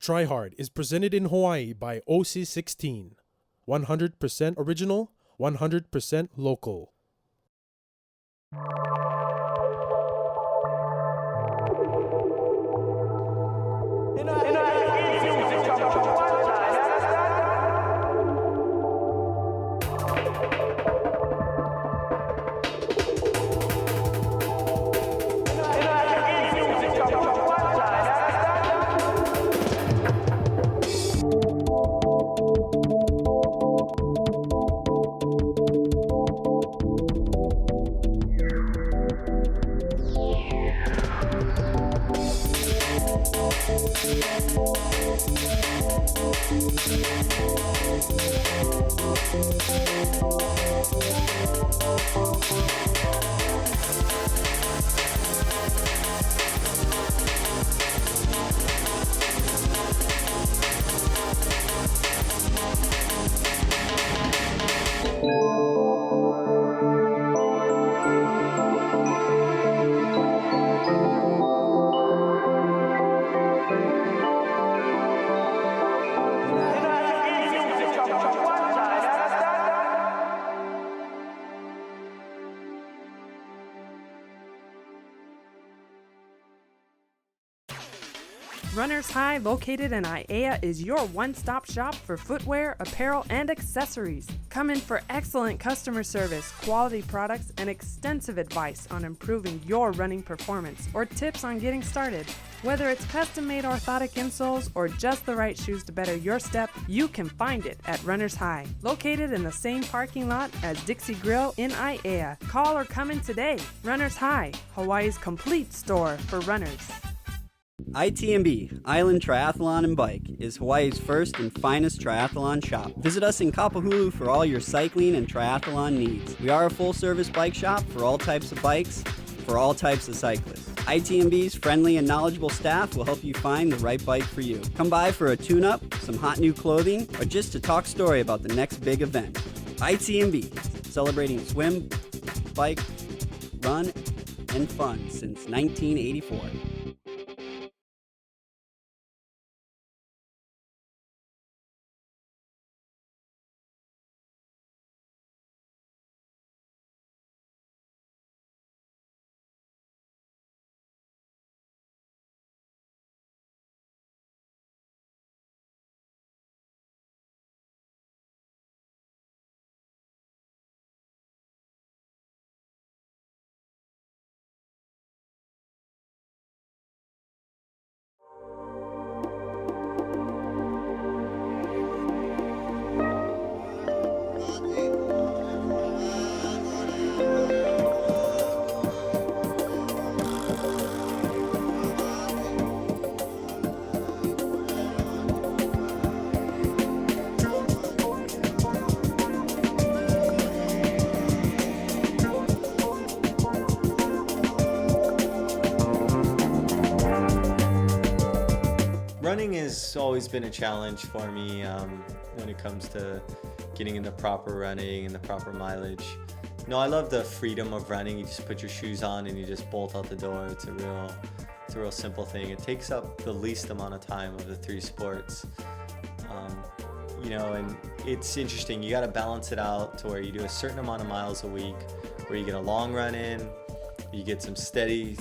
Try Hard is presented in Hawaii by OC16. 100% original, 100% local. Runners High, located in Aiea, is your one-stop shop for footwear, apparel, and accessories. Come in for excellent customer service, quality products, and extensive advice on improving your running performance or tips on getting started. Whether it's custom-made orthotic insoles or just the right shoes to better your step, you can find it at Runners High, located in the same parking lot as Dixie Grill in Aiea. Call or come in today. Runners High, Hawaii's complete store for runners. ITMB, Island Triathlon and Bike, is Hawaii's first and finest triathlon shop. Visit us in Kapahulu for all your cycling and triathlon needs. We are a full-service bike shop for all types of bikes, for all types of cyclists. ITMB's friendly and knowledgeable staff will help you find the right bike for you. Come by for a tune-up, some hot new clothing, or just to talk story about the next big event. ITMB, celebrating swim, bike, run, and fun since 1984. Running has always been a challenge for me when it comes to getting into proper running and the proper mileage. No, I love the freedom of running. You just put your shoes on and you just bolt out the door. It's a real simple thing. It takes up the least amount of time of the three sports. And it's interesting. You got to balance it out to where you do a certain amount of miles a week, where you get a long run in, you get some steady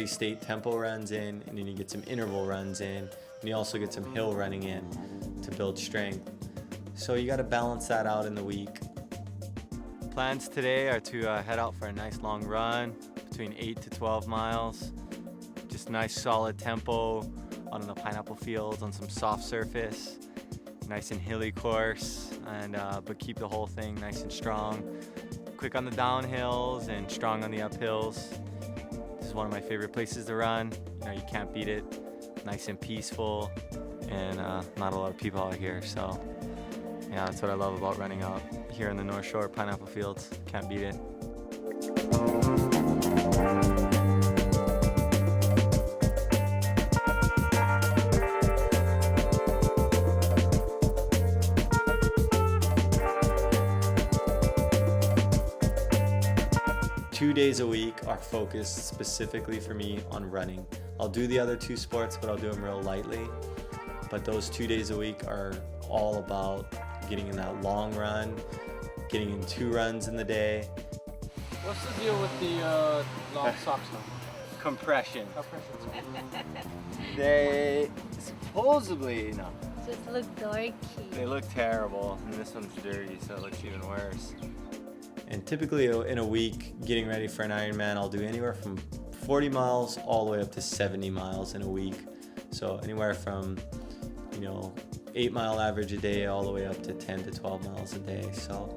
state tempo runs in, and then you get some interval runs in, and you also get some hill running in to build strength. So you got to balance that out in the week. Plans today are to head out for a nice long run, between 8 to 12 miles. Just nice solid tempo out in the pineapple fields on some soft surface. Nice and hilly course, and but keep the whole thing nice and strong. Quick on the downhills and strong on the uphills. This is one of my favorite places to run. You can't beat it. Nice and peaceful, and not a lot of people out here. So yeah, that's what I love about running out here in the North Shore pineapple fields. Can't beat it. 2 days a week are focused specifically for me on running. I'll do the other two sports, but I'll do them real lightly. but those 2 days a week are all about getting in that long run, getting in 2 runs in the day. What's the deal with the long socks now? Compression. Compression. They supposedly, no, Just look dorky. they look terrible, and this one's dirty, so it looks even worse. And typically in a week, getting ready for an Ironman, I'll do anywhere from 40 miles all the way up to 70 miles in a week. So anywhere from, 8-mile average a day all the way up to 10 to 12 miles a day. So,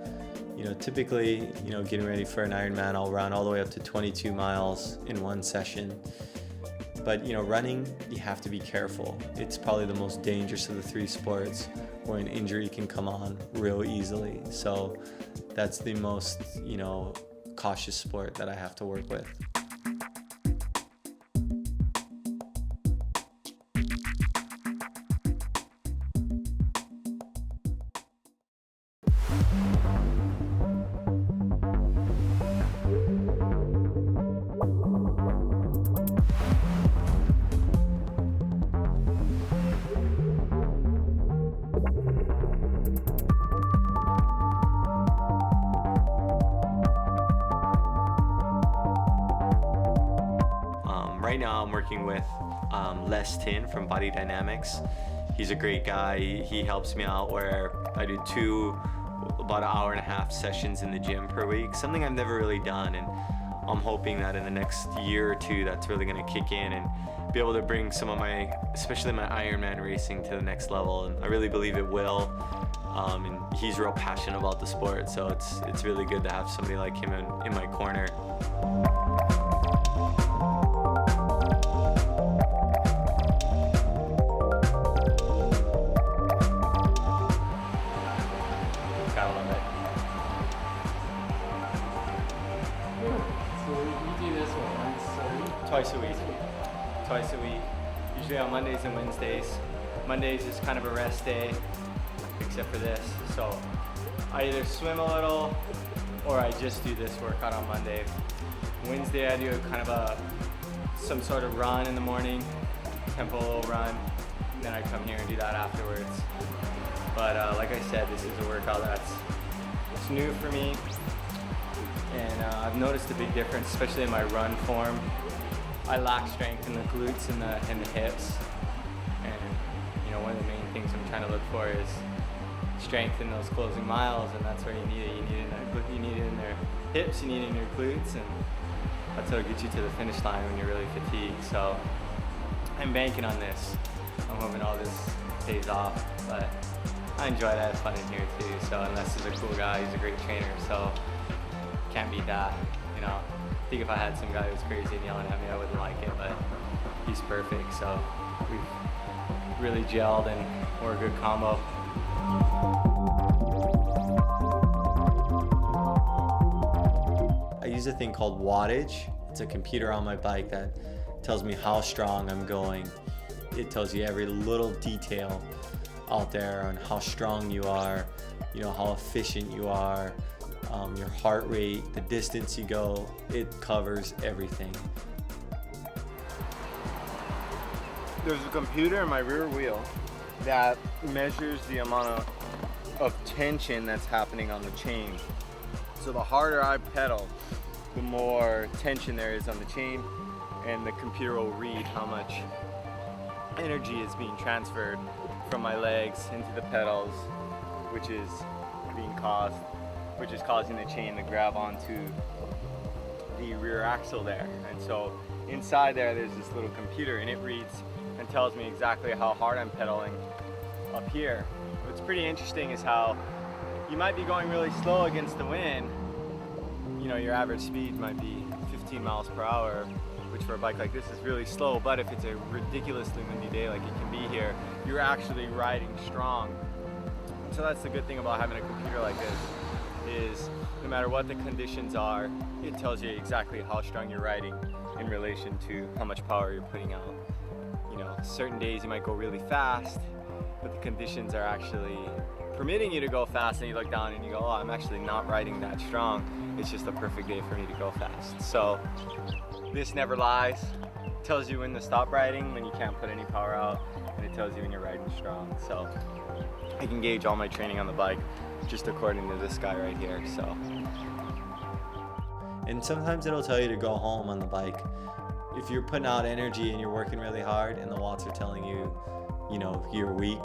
typically, getting ready for an Ironman, I'll run all the way up to 22 miles in one session. But, running, you have to be careful. It's probably the most dangerous of the 3 sports where an injury can come on real easily. So that's the most, cautious sport that I have to work with. Right now I'm working with Les Tin from Body Dynamics. He's a great guy. He helps me out where I do 2 about 1.5 hour sessions in the gym per week, something I've never really done, and I'm hoping that in the next year or 2 that's really going to kick in and be able to bring some of my, especially my Ironman racing, to the next level, and I really believe it will. And he's real passionate about the sport, so it's really good to have somebody like him in my corner. Twice a week, usually on Mondays and Wednesdays. Mondays is kind of a rest day, except for this. So I either swim a little or I just do this workout on Monday. Wednesday I do kind of some sort of run in the morning, tempo little run, and then I come here and do that afterwards. But like I said, this is a workout it's new for me, and I've noticed a big difference, especially in my run form. I lack strength in the glutes and the hips, and one of the main things I'm trying to look for is strength in those closing miles, and that's where you need it. You need it in their hips, you need it in your glutes, and that's what'll get you to the finish line when you're really fatigued. So I'm banking on this. I'm hoping all this pays off, but I enjoy that. It's fun in here too. So unless he's a cool guy, he's a great trainer, so can't beat that. I think if I had some guy who was crazy and yelling at me, I wouldn't like it, but he's perfect. So we've really gelled and we're a good combo. I use a thing called wattage. It's a computer on my bike that tells me how strong I'm going. It tells you every little detail out there on how strong you are, how efficient you are, your heart rate, the distance you go. It covers everything. There's a computer in my rear wheel that measures the amount of tension that's happening on the chain. So the harder I pedal, the more tension there is on the chain, and the computer will read how much energy is being transferred from my legs into the pedals, which is causing the chain to grab onto the rear axle there. And so inside there's this little computer, and it reads and tells me exactly how hard I'm pedaling up here. What's pretty interesting is how you might be going really slow against the wind. Your average speed might be 15 miles per hour, which for a bike like this is really slow, but if it's a ridiculously windy day like it can be here, you're actually riding strong. And so that's the good thing about having a computer like this, is no matter what the conditions are, it tells you exactly how strong you're riding in relation to how much power you're putting out. Certain days you might go really fast, but the conditions are actually permitting you to go fast, and you look down and you go, oh, I'm actually not riding that strong. It's just a perfect day for me to go fast. So this never lies. It tells you when to stop riding, when you can't put any power out, and it tells you when you're riding strong. So I can gauge all my training on the bike just according to this guy right here. So. And sometimes it'll tell you to go home on the bike. If you're putting out energy and you're working really hard and the watts are telling you, you know, you're weak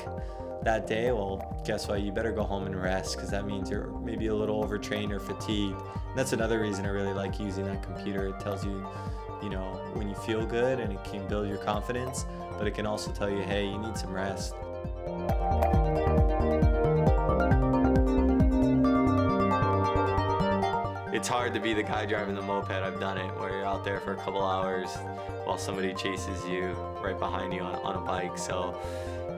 that day, well, guess what? You better go home and rest, because that means you're maybe a little overtrained or fatigued. And that's another reason I really like using that computer. It tells you, you know, when you feel good, and it can build your confidence, but it can also tell you, hey, you need some rest. It's hard to be the guy driving the moped. I've done it, where you're out there for a couple hours while somebody chases you right behind you on a bike. So,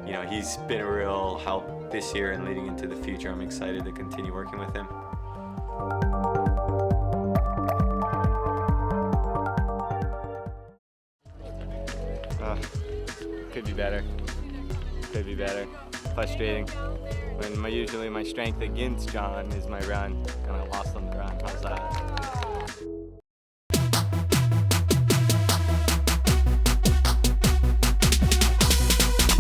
you know, he's been a real help this year and leading into the future. I'm excited to continue working with him. Could be better. Could be better. Frustrating. When usually my strength against John is my run, and I lost on the run. How's that?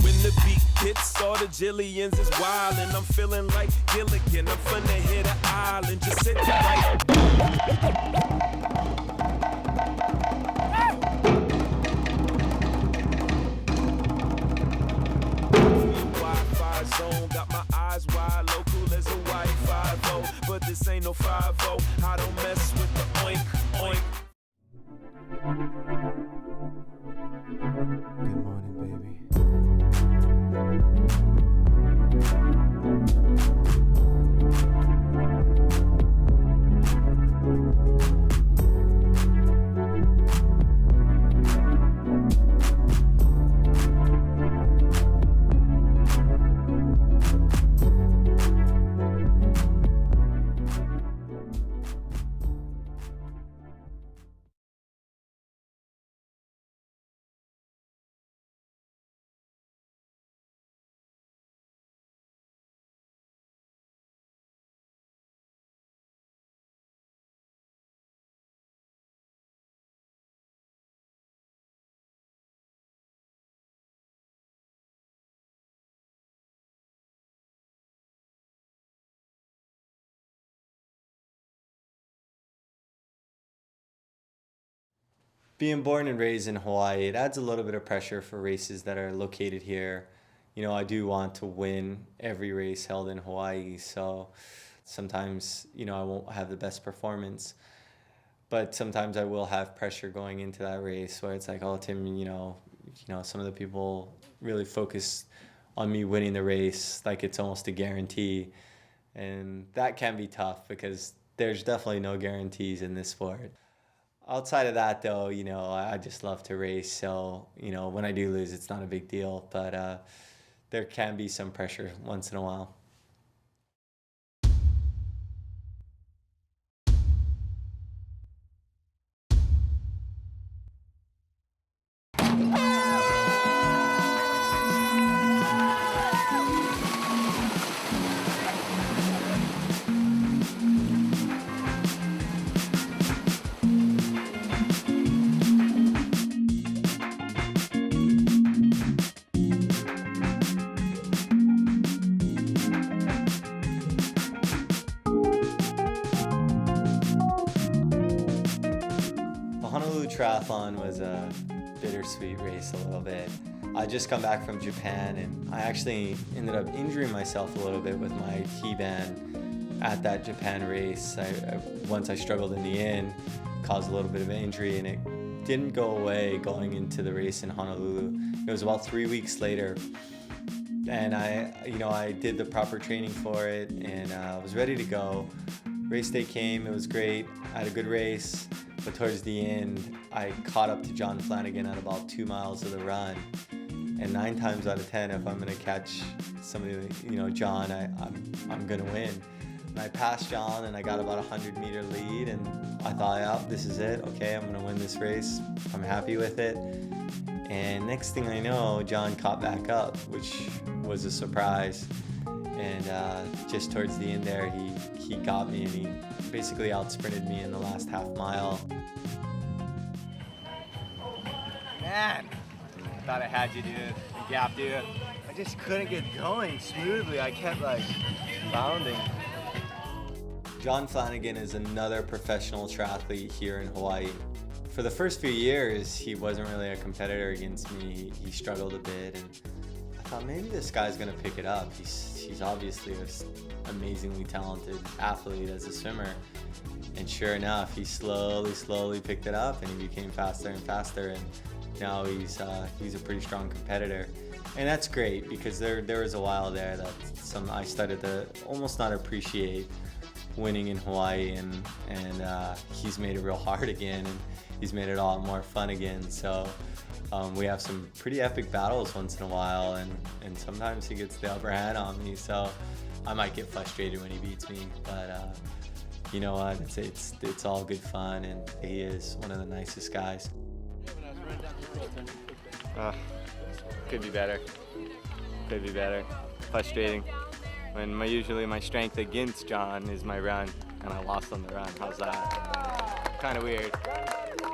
When the beat hits, all the Jillians is wild, and I'm feeling like Gilligan. I'm finna hit an island, just hit the right. Wi-Fi zone, got my eyes wide, local as a Wi-Fi phone, but this ain't no 5-0. I don't mess with the oink, oink. Good morning, baby. Being born and raised in Hawaii, it adds a little bit of pressure for races that are located here. You know, I do want to win every race held in Hawaii, so sometimes, you know, I won't have the best performance. But sometimes I will have pressure going into that race where it's like, oh, Tim, you know, some of the people really focus on me winning the race like it's almost a guarantee. And that can be tough because there's definitely no guarantees in this sport. Outside of that, though, you know, I just love to race. So, you know, when I do lose, it's not a big deal. But there can be some pressure once in a while. Triathlon was a bittersweet race a little bit. I just come back from Japan, and I actually ended up injuring myself a little bit with my T-band at that Japan race. Once I struggled in the end, caused a little bit of injury, and it didn't go away going into the race in Honolulu. It was about 3 weeks later, and I did the proper training for it, and I was ready to go. Race day came, it was great. I had a good race. But towards the end, I caught up to John Flanagan at about 2 miles of the run. And 9 times out of 10, if I'm gonna catch somebody, John, I'm gonna win. And I passed John, and I got about a 100-meter lead, and I thought, yeah, this is it. Okay, I'm gonna win this race. I'm happy with it. And next thing I know, John caught back up, which was a surprise. And just towards the end there, he got me, and he basically out-sprinted me in the last half mile. Man, I thought I had you, dude. gap, dude. I just couldn't get going smoothly. I kept like bounding. John Flanagan is another professional triathlete here in Hawaii. For the first few years, he wasn't really a competitor against me. He struggled a bit, and I thought maybe this guy's gonna pick it up. He's obviously an amazingly talented athlete as a swimmer. And sure enough, he slowly picked it up, and he became faster and faster, and now he's a pretty strong competitor. And that's great, because there was a while there that I started to almost not appreciate winning in Hawaii, and he's made it real hard again, and he's made it a lot more fun again. So we have some pretty epic battles once in a while, and sometimes he gets the upper hand on me, so I might get frustrated when he beats me, but you know what, it's all good fun, and he is one of the nicest guys. Could be better. Frustrating. When usually my strength against John is my run, and I lost on the run. How's that? Kind of weird.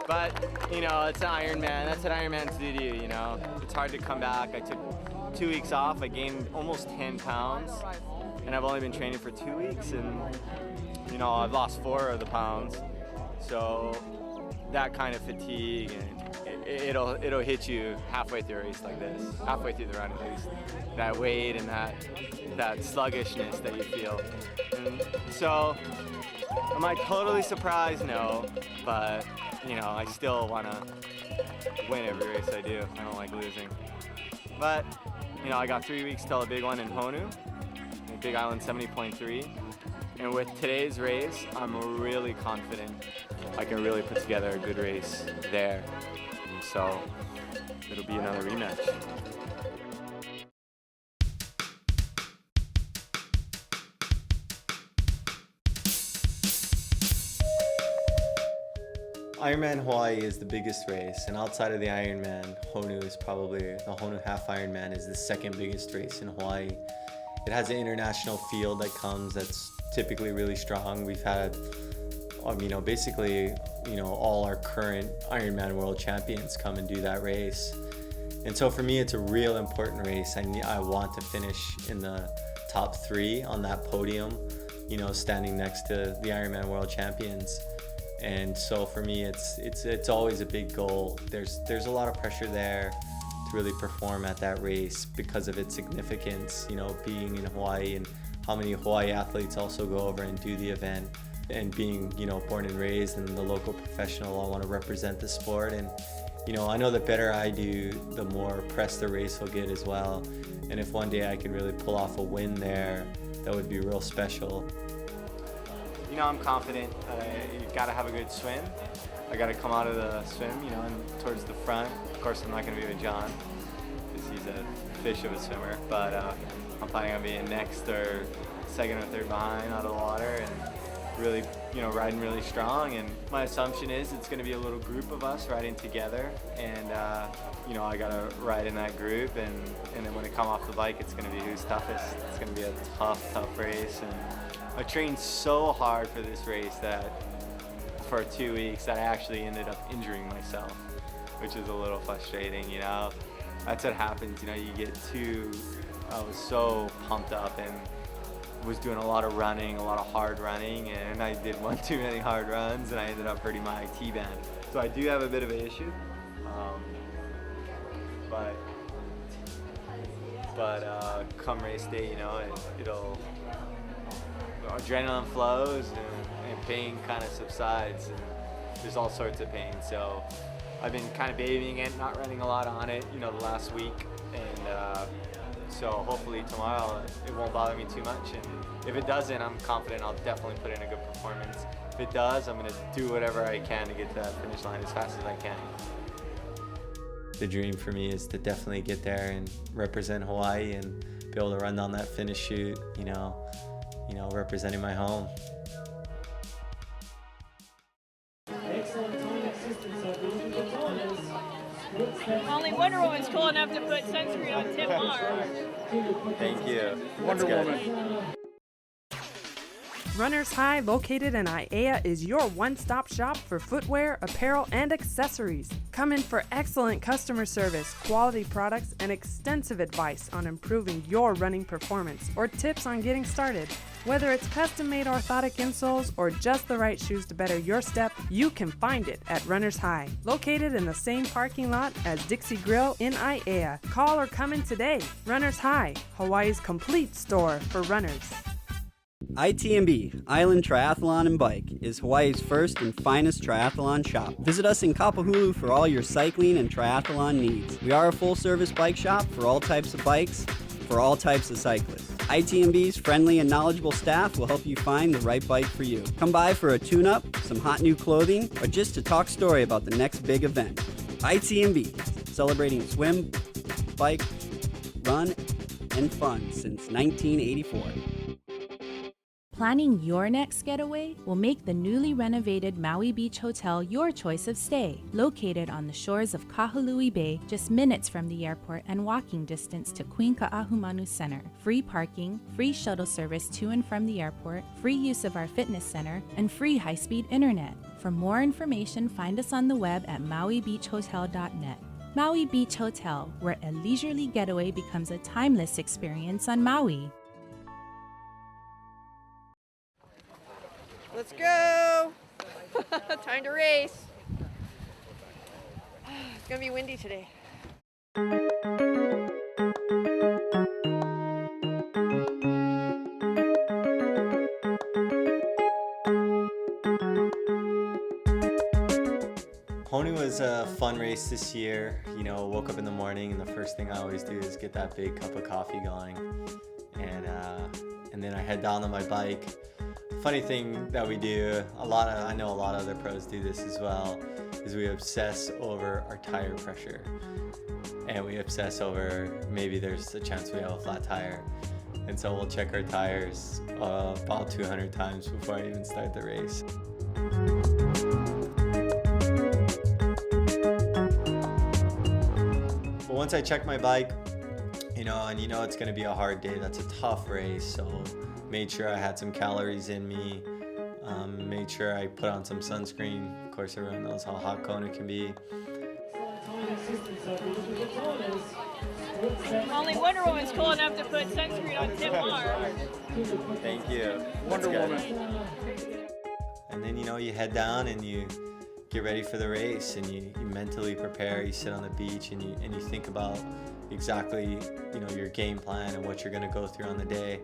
But, you know, it's an Ironman. That's what Ironmans do to you, you know. It's hard to come back. I took 2 weeks off. I gained almost 10 pounds, and I've only been training for 2 weeks, and, you know, I've lost 4 of the pounds. So that kind of fatigue, and it'll hit you halfway through a race like this, halfway through the run at least. That weight and that sluggishness that you feel. And so, am I totally surprised? No, but you know, I still want to win every race I do. I don't like losing. But you know, I got 3 weeks till a big one in Honu, in Big Island 70.3. And with today's race, I'm really confident I can really put together a good race there. And so it'll be another rematch. Ironman Hawaii is the biggest race, and outside of the Ironman, Honu is probably, the Honu Half Ironman is the second biggest race in Hawaii. It has an international field that comes that's typically really strong. We've had, basically, all our current Ironman world champions come and do that race. And so for me, it's a real important race. I want to finish in the top 3 on that podium, standing next to the Ironman world champions. And so for me, it's always a big goal. There's a lot of pressure there to really perform at that race because of its significance, being in Hawaii, and how many Hawaii athletes also go over and do the event. And being, born and raised and the local professional, I want to represent the sport. And, I know the better I do, the more press the race will get as well. And if one day I could really pull off a win there, that would be real special. I'm confident. You gotta have a good swim. I gotta come out of the swim, and towards the front. Of course, I'm not gonna be with John because he's a fish of a swimmer. But I'm planning on being next or second or third behind out of the water, and really, riding really strong. And my assumption is it's gonna be a little group of us riding together, and I gotta ride in that group, and then when I come off the bike, it's gonna be who's toughest. It's gonna be a tough race. And I trained so hard for this race that for 2 weeks that I actually ended up injuring myself, which is a little frustrating, That's what happens, you get I was so pumped up and was doing a lot of running, a lot of hard running, and I did one too many hard runs, and I ended up hurting my IT band. So I do have a bit of an issue, but come race day, adrenaline flows and pain kind of subsides, and there's all sorts of pain. So I've been kind of babying it, not running a lot on it, the last week, and so hopefully tomorrow it won't bother me too much. And if it doesn't, I'm confident I'll definitely put in a good performance. If it does, I'm gonna do whatever I can to get to that finish line as fast as I can. The dream for me is to definitely get there and represent Hawaii and be able to run down that finish chute, representing my home. Only Wonder Woman's cool enough to put sunscreen on Tim Marr. Thank you. Wonder Woman. Runners High, located in Aiea, is your one-stop shop for footwear, apparel, and accessories. Come in for excellent customer service, quality products, and extensive advice on improving your running performance or tips on getting started. Whether it's custom-made orthotic insoles or just the right shoes to better your step, you can find it at Runners High, located in the same parking lot as Dixie Grill in Aiea. Call or come in today. Runners High, Hawaii's complete store for runners. ITMB, Island Triathlon and Bike, is Hawaii's first and finest triathlon shop. Visit us in Kapahulu for all your cycling and triathlon needs. We are a full-service bike shop for all types of bikes, for all types of cyclists. ITMB's friendly and knowledgeable staff will help you find the right bike for you. Come by for a tune-up, some hot new clothing, or just to talk story about the next big event. ITMB, celebrating swim, bike, run, and fun since 1984. Planning your next getaway will make the newly renovated Maui Beach Hotel your choice of stay. Located on the shores of Kahului Bay, just minutes from the airport and walking distance to Queen Ka'ahumanu Center. Free parking, free shuttle service to and from the airport, free use of our fitness center, and free high-speed internet. For more information, find us on the web at mauibeachhotel.net. Maui Beach Hotel, where a leisurely getaway becomes a timeless experience on Maui. Let's go! Time to race. It's gonna be windy today. Honu was a fun race this year. You know, woke up in the morning and the first thing I always do is get that big cup of coffee going. And then I head down on my bike. Funny thing that we do, I know a lot of other pros do this as well, is we obsess over our tire pressure. And we obsess over maybe there's a chance we have a flat tire. And so we'll check our tires about 200 times before I even start the race. But once I check my bike, and it's gonna be a hard day, that's a tough race, so made sure I had some calories in me, made sure I put on some sunscreen. Of course, everyone knows how hot Kona can be. Only Wonder Woman's cool enough to put sunscreen on Tim Marr. Thank you. Wonder Woman. And then, you head down and you get ready for the race, and you mentally prepare. You sit on the beach and you think about exactly, your game plan and what you're going to go through on the day.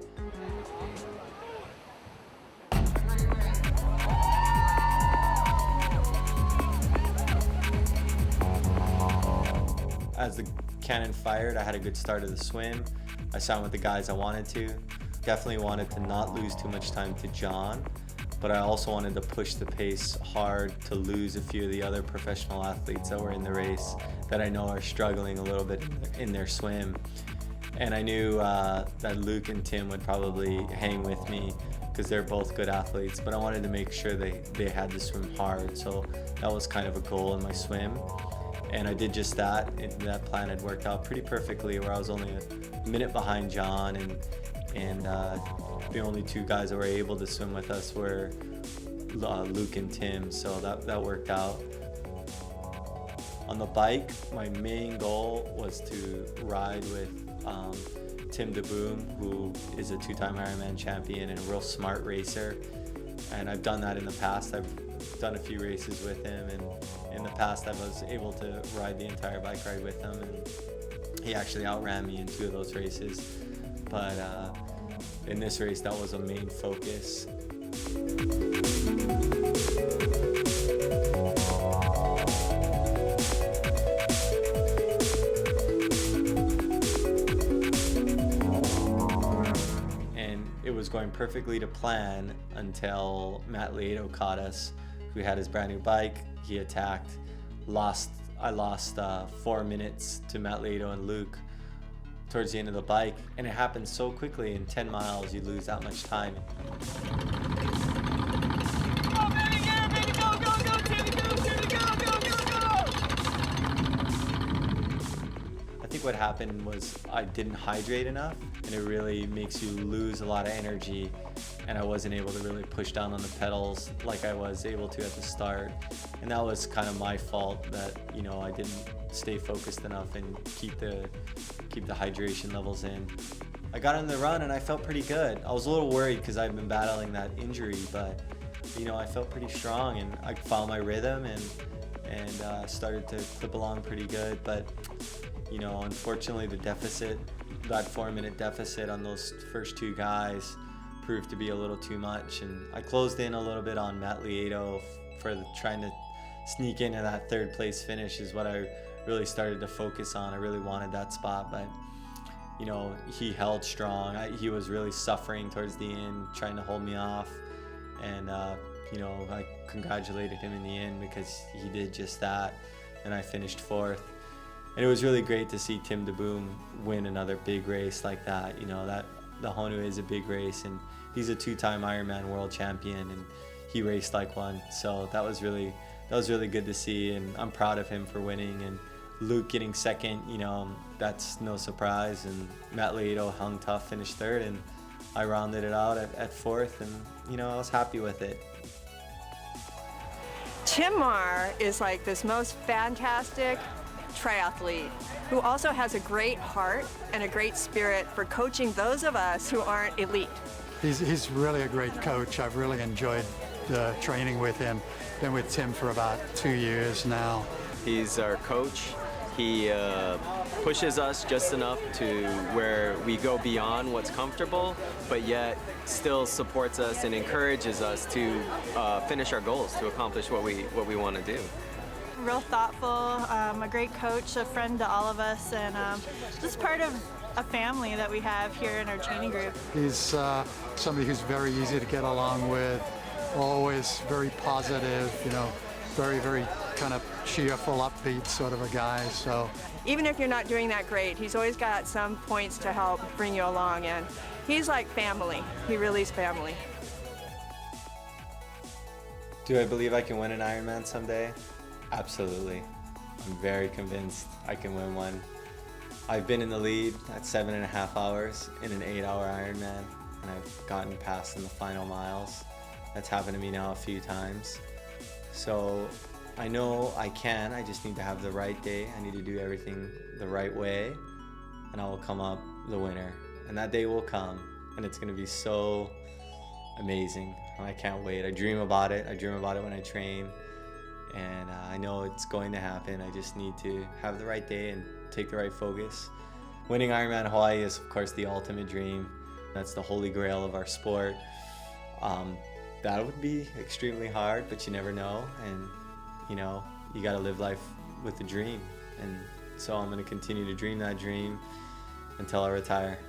As the cannon fired, I had a good start of the swim. I swam with the guys I wanted to. Definitely wanted to not lose too much time to John, but I also wanted to push the pace hard to lose a few of the other professional athletes that were in the race that I know are struggling a little bit in their swim. And I knew that Luke and Tim would probably hang with me because they're both good athletes, but I wanted to make sure they had to swim hard. So that was kind of a goal in my swim. And I did just that. That plan had worked out pretty perfectly, where I was only a minute behind John, and the only two guys that were able to swim with us were Luke and Tim, so that worked out. On the bike, my main goal was to ride with Tim DeBoom, who is a two-time Ironman champion and a real smart racer. And I've done that in the past. I've done a few races with him, and in the past I was able to ride the entire bike ride with him, and he actually outran me in 2 of those races. But in this race, that was a main focus. It was going perfectly to plan until Matt Lato caught us, who had his brand new bike. He attacked, I lost 4 minutes to Matt Lato and Luke towards the end of the bike, and it happened so quickly. In 10 miles, you lose that much time. Go, baby, get it, baby, go, Timmy, go, Timmy, go. I think what happened was I didn't hydrate enough, and it really makes you lose a lot of energy, and I wasn't able to really push down on the pedals like I was able to at the start. And that was kind of my fault, that, you know, I didn't stay focused enough and keep the hydration levels in. I got on the run and I felt pretty good. I was a little worried because I've been battling that injury, but you know, I felt pretty strong and I found my rhythm and started to clip along pretty good. But you know, unfortunately, the deficit, that 4-minute deficit on those first two guys, proved to be a little too much, and I closed in a little bit on Matt Lieto for trying to sneak into that third place finish is what I really started to focus on. I really wanted that spot, but you know, he held strong. He was really suffering towards the end, trying to hold me off, and you know, I congratulated him in the end because he did just that, and I finished 4th. And it was really great to see Tim DeBoom win another big race like that. You know, that the Honu is a big race, and he's a 2-time Ironman world champion, and he raced like one. So that was really good to see, and I'm proud of him for winning. And Luke getting 2nd, you know, that's no surprise. And Matt Lieto hung tough, finished 3rd, and I rounded it out at 4th, and you know, I was happy with it. Tim Marr is like this most fantastic triathlete who also has a great heart and a great spirit for coaching those of us who aren't elite. He's really a great coach. I've really enjoyed training with him. Been with Tim for about 2 years now. He's our coach. He pushes us just enough to where we go beyond what's comfortable, but yet still supports us and encourages us to finish our goals, to accomplish what we want to do. Real thoughtful, a great coach, a friend to all of us, and just part of a family that we have here in our training group. He's somebody who's very easy to get along with, always very positive, you know, very, very kind of cheerful, upbeat sort of a guy. So Even if you're not doing that great, he's always got some points to help bring you along, and he's like family. He really is family. Do I believe I can win an Ironman someday? Absolutely. I'm very convinced I can win one. I've been in the lead at 7.5 hours in an 8-hour Ironman, and I've gotten past in the final miles. That's happened to me now a few times. So I know I can, I just need to have the right day. I need to do everything the right way, and I will come up the winner. And that day will come, and it's gonna be so amazing. I can't wait. I dream about it. I dream about it when I train, and I know it's going to happen. I just need to have the right day and take the right focus. Winning Ironman Hawaii is, of course, the ultimate dream. That's the holy grail of our sport. That would be extremely hard, but you never know. And you know, you got to live life with a dream. And so I'm going to continue to dream that dream until I retire.